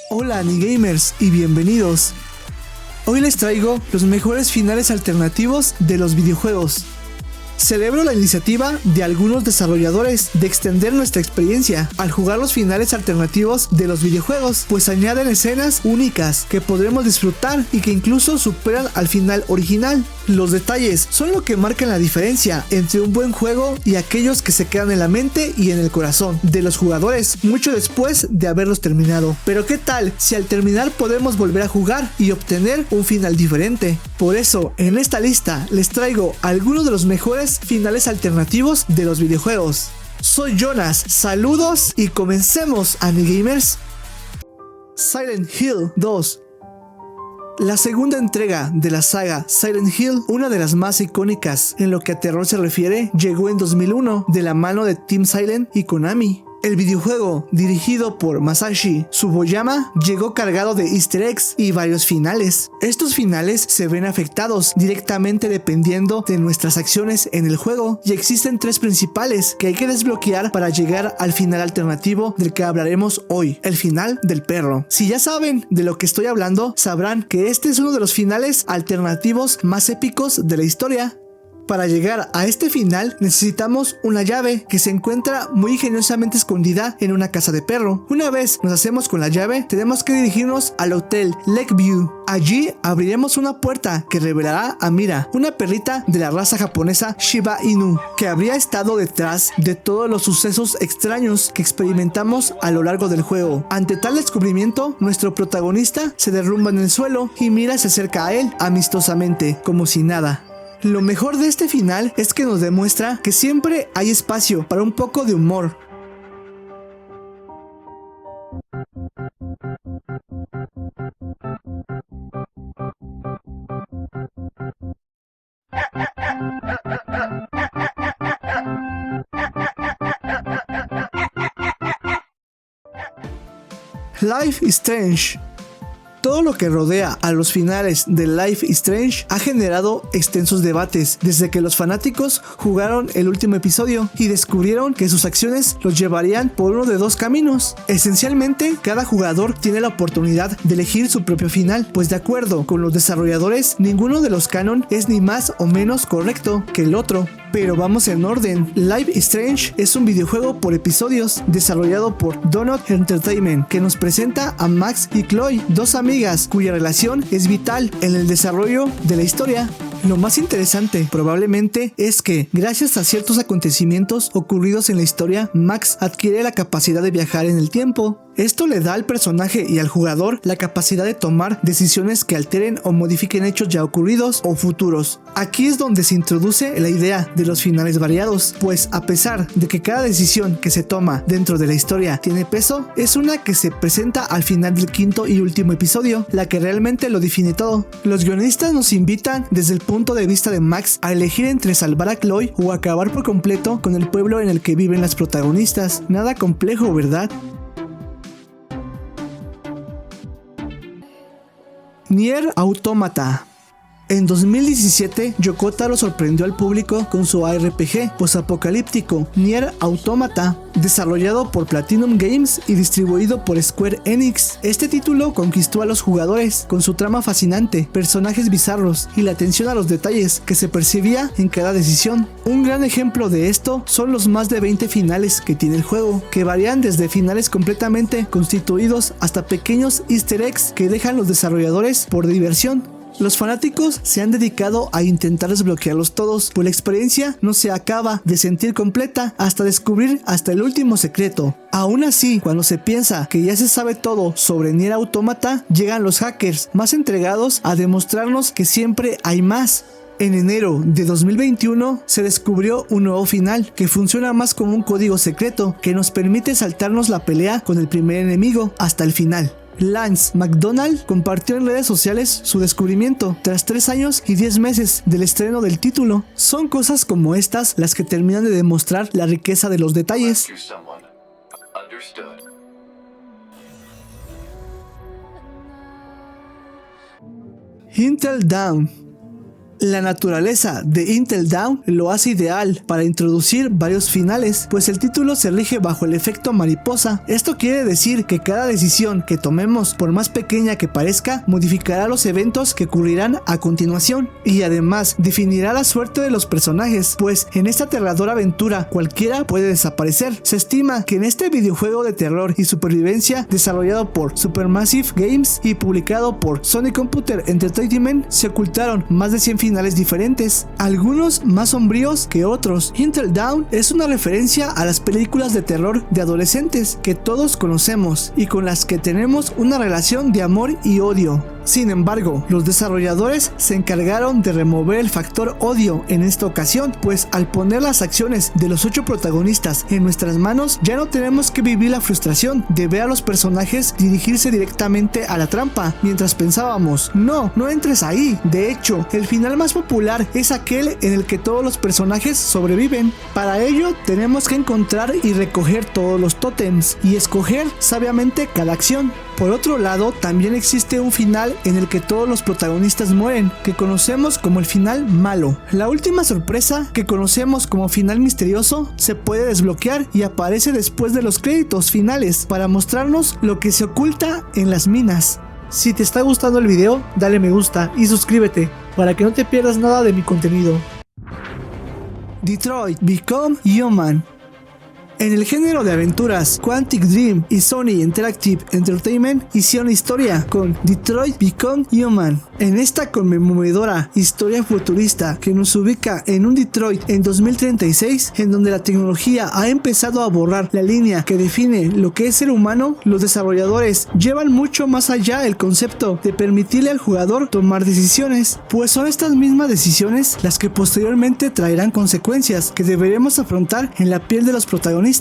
Hola Anigamers y bienvenidos. Hoy les traigo los mejores finales alternativos de los videojuegos. Celebro la iniciativa de algunos desarrolladores de extender nuestra experiencia al jugar los finales alternativos de los videojuegos, pues añaden escenas únicas que podremos disfrutar y que incluso superan al final original. Los detalles son lo que marcan la diferencia entre un buen juego y aquellos que se quedan en la mente y en el corazón de los jugadores mucho después de haberlos terminado. Pero ¿qué tal si al terminar podemos volver a jugar y obtener un final diferente? Por eso, en esta lista les traigo algunos de los mejores finales alternativos de los videojuegos. Soy Jonas, saludos y comencemos, Anigamers. Silent Hill 2. La segunda entrega de la saga Silent Hill, una de las más icónicas en lo que a terror se refiere, llegó en 2001 de la mano de Team Silent y Konami. El videojuego, dirigido por Masashi Tsuboyama, llegó cargado de easter eggs y varios finales. Estos finales se ven afectados directamente dependiendo de nuestras acciones en el juego, y existen tres principales que hay que desbloquear para llegar al final alternativo del que hablaremos hoy, el final del perro. Si ya saben de lo que estoy hablando, sabrán que este es uno de los finales alternativos más épicos de la historia. Para llegar a este final necesitamos una llave que se encuentra muy ingeniosamente escondida en una casa de perro. Una vez nos hacemos con la llave, tenemos que dirigirnos al hotel Lakeview. Allí abriremos una puerta que revelará a Mira, una perrita de la raza japonesa Shiba Inu, que habría estado detrás de todos los sucesos extraños que experimentamos a lo largo del juego. Ante tal descubrimiento, nuestro protagonista se derrumba en el suelo y Mira se acerca a él amistosamente, como si nada. Lo mejor de este final es que nos demuestra que siempre hay espacio para un poco de humor. Life is Strange. Todo lo que rodea a los finales de Life is Strange ha generado extensos debates desde que los fanáticos jugaron el último episodio y descubrieron que sus acciones los llevarían por uno de dos caminos. Esencialmente, cada jugador tiene la oportunidad de elegir su propio final, pues de acuerdo con los desarrolladores, ninguno de los canon es ni más o menos correcto que el otro. Pero vamos en orden. Life is Strange es un videojuego por episodios desarrollado por Donut Entertainment, que nos presenta a Max y Chloe, dos amigas cuya relación es vital en el desarrollo de la historia. Lo más interesante probablemente es que, gracias a ciertos acontecimientos ocurridos en la historia, Max adquiere la capacidad de viajar en el tiempo. Esto le da al personaje y al jugador la capacidad de tomar decisiones que alteren o modifiquen hechos ya ocurridos o futuros. Aquí es donde se introduce la idea de los finales variados, pues a pesar de que cada decisión que se toma dentro de la historia tiene peso, es una que se presenta al final del quinto y último episodio, la que realmente lo define todo. Los guionistas nos invitan desde el punto de vista de Max a elegir entre salvar a Chloe o acabar por completo con el pueblo en el que viven las protagonistas. Nada complejo, ¿verdad? Nier Automata. En 2017, Yoko Taro sorprendió al público con su ARPG posapocalíptico Nier Automata, desarrollado por Platinum Games y distribuido por Square Enix. Este título conquistó a los jugadores con su trama fascinante, personajes bizarros y la atención a los detalles que se percibía en cada decisión. Un gran ejemplo de esto son los más de 20 finales que tiene el juego, que varían desde finales completamente constituidos hasta pequeños easter eggs que dejan los desarrolladores por diversión. Los fanáticos se han dedicado a intentar desbloquearlos todos, pues la experiencia no se acaba de sentir completa hasta descubrir hasta el último secreto. Aún así, cuando se piensa que ya se sabe todo sobre Nier Automata, llegan los hackers más entregados a demostrarnos que siempre hay más. En enero de 2021 se descubrió un nuevo final que funciona más como un código secreto que nos permite saltarnos la pelea con el primer enemigo hasta el final. Lance McDonald compartió en redes sociales su descubrimiento tras 3 años y 10 meses del estreno del título. Son cosas como estas las que terminan de demostrar la riqueza de los detalles. Until Dawn. La naturaleza de Until Dawn lo hace ideal para introducir varios finales, pues el título se rige bajo el efecto mariposa. Esto quiere decir que cada decisión que tomemos, por más pequeña que parezca, modificará los eventos que ocurrirán a continuación y además definirá la suerte de los personajes, pues en esta aterradora aventura cualquiera puede desaparecer. Se estima que en este videojuego de terror y supervivencia desarrollado por Supermassive Games y publicado por Sony Computer Entertainment se ocultaron más de 100 finales diferentes, algunos más sombríos que otros. Until Dawn es una referencia a las películas de terror de adolescentes que todos conocemos y con las que tenemos una relación de amor y odio. Sin embargo, los desarrolladores se encargaron de remover el factor odio en esta ocasión, pues al poner las acciones de los 8 protagonistas en nuestras manos, ya no tenemos que vivir la frustración de ver a los personajes dirigirse directamente a la trampa, mientras pensábamos, no entres ahí. De hecho, el final más popular es aquel en el que todos los personajes sobreviven. Para ello, tenemos que encontrar y recoger todos los tótems y escoger sabiamente cada acción. Por otro lado, también existe un final en el que todos los protagonistas mueren, que conocemos como el final malo. La última sorpresa, que conocemos como final misterioso, se puede desbloquear y aparece después de los créditos finales para mostrarnos lo que se oculta en las minas. Si te está gustando el video, dale me gusta y suscríbete para que no te pierdas nada de mi contenido. Detroit Become Human. En el género de aventuras, Quantic Dream y Sony Interactive Entertainment hicieron historia con Detroit Become Human. En esta conmovedora historia futurista que nos ubica en un Detroit en 2036, en donde la tecnología ha empezado a borrar la línea que define lo que es ser humano, los desarrolladores llevan mucho más allá el concepto de permitirle al jugador tomar decisiones, pues son estas mismas decisiones las que posteriormente traerán consecuencias que deberemos afrontar en la piel de los protagonistas.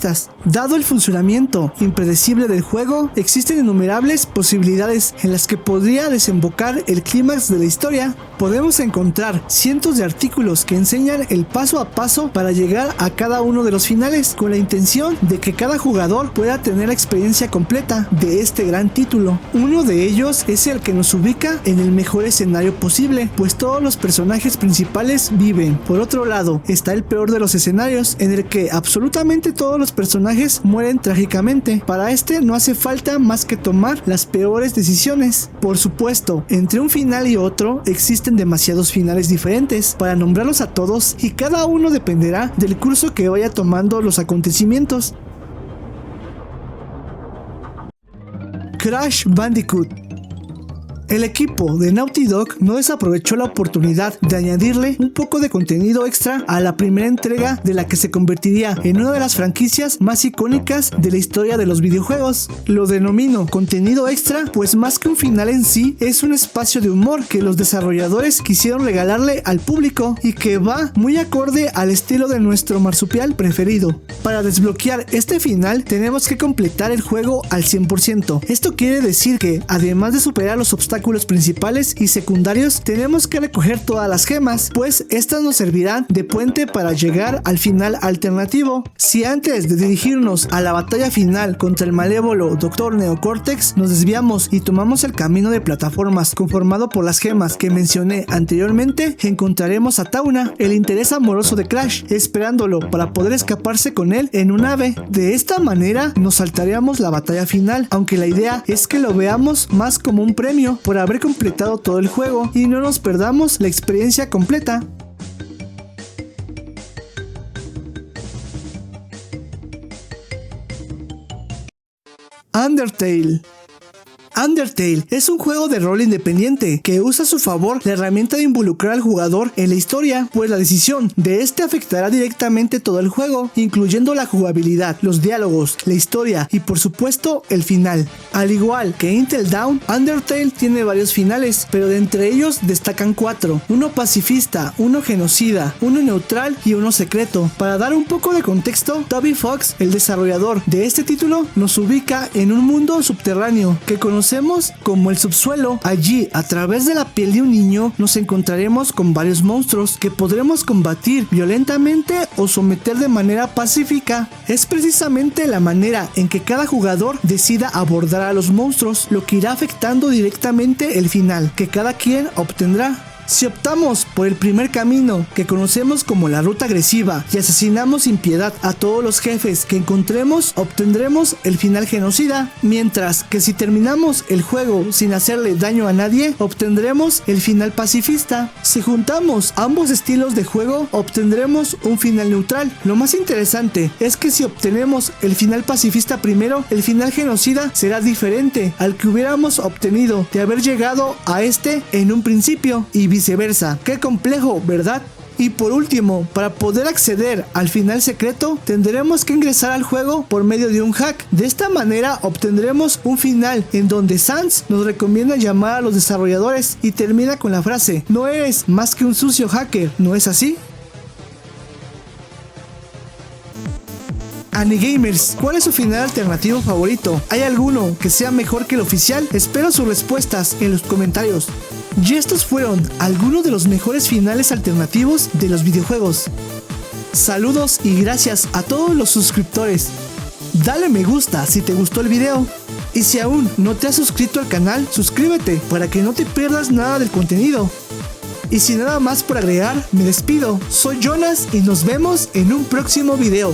Dado el funcionamiento impredecible del juego, existen innumerables posibilidades en las que podría desembocar el clímax de la historia. Podemos encontrar cientos de artículos que enseñan el paso a paso para llegar a cada uno de los finales, con la intención de que cada jugador pueda tener la experiencia completa de este gran título. Uno de ellos es el que nos ubica en el mejor escenario posible, pues todos los personajes principales viven. Por otro lado, está el peor de los escenarios, en el que absolutamente todos los personajes mueren trágicamente. Para este no hace falta más que tomar las peores decisiones. Por supuesto, entre un final y otro existen demasiados finales diferentes para nombrarlos a todos, y cada uno dependerá del curso que vaya tomando los acontecimientos. Crash Bandicoot. El equipo de Naughty Dog no desaprovechó la oportunidad de añadirle un poco de contenido extra a la primera entrega de la que se convertiría en una de las franquicias más icónicas de la historia de los videojuegos. Lo denomino contenido extra, pues más que un final en sí, es un espacio de humor que los desarrolladores quisieron regalarle al público y que va muy acorde al estilo de nuestro marsupial preferido. Para desbloquear este final tenemos que completar el juego al 100%. Esto quiere decir que, además de superar los obstáculos principales y secundarios, tenemos que recoger todas las gemas, pues estas nos servirán de puente para llegar al final alternativo. Si antes de dirigirnos a la batalla final contra el malévolo Dr. Neocortex nos desviamos y tomamos el camino de plataformas conformado por las gemas que mencioné anteriormente, encontraremos a Tauna, el interés amoroso de Crash, esperándolo para poder escaparse con él en un ave. De esta manera nos saltaríamos la batalla final, aunque la idea es que lo veamos más como un premio por haber completado todo el juego y no nos perdamos la experiencia completa. Undertale. Undertale es un juego de rol independiente que usa a su favor la herramienta de involucrar al jugador en la historia, pues la decisión de este afectará directamente todo el juego, incluyendo la jugabilidad, los diálogos, la historia y por supuesto el final. Al igual que Until Dawn, Undertale tiene varios finales, pero de entre ellos destacan 4, uno pacifista, uno genocida, uno neutral y uno secreto. Para dar un poco de contexto, Toby Fox, el desarrollador de este título, nos ubica en un mundo subterráneo que conocemos como el subsuelo. Allí, a través de la piel de un niño, nos encontraremos con varios monstruos que podremos combatir violentamente o someter de manera pacífica. Es precisamente la manera en que cada jugador decida abordar a los monstruos lo que irá afectando directamente el final que cada quien obtendrá. Si optamos por el primer camino, que conocemos como la ruta agresiva, y asesinamos sin piedad a todos los jefes que encontremos, obtendremos el final genocida, mientras que si terminamos el juego sin hacerle daño a nadie, obtendremos el final pacifista. Si juntamos ambos estilos de juego, obtendremos un final neutral. Lo más interesante es que si obtenemos el final pacifista primero, el final genocida será diferente al que hubiéramos obtenido de haber llegado a este en un principio, y viceversa. Qué complejo, ¿verdad? Y por último, para poder acceder al final secreto, tendremos que ingresar al juego por medio de un hack. De esta manera obtendremos un final en donde Sans nos recomienda llamar a los desarrolladores y termina con la frase: no eres más que un sucio hacker, ¿no es así? Anigamers, ¿cuál es su final alternativo favorito? ¿Hay alguno que sea mejor que el oficial? Espero sus respuestas en los comentarios. Y estos fueron algunos de los mejores finales alternativos de los videojuegos. Saludos y gracias a todos los suscriptores. Dale me gusta si te gustó el video. Y si aún no te has suscrito al canal, suscríbete para que no te pierdas nada del contenido. Y sin nada más por agregar, me despido. Soy Jonas y nos vemos en un próximo video.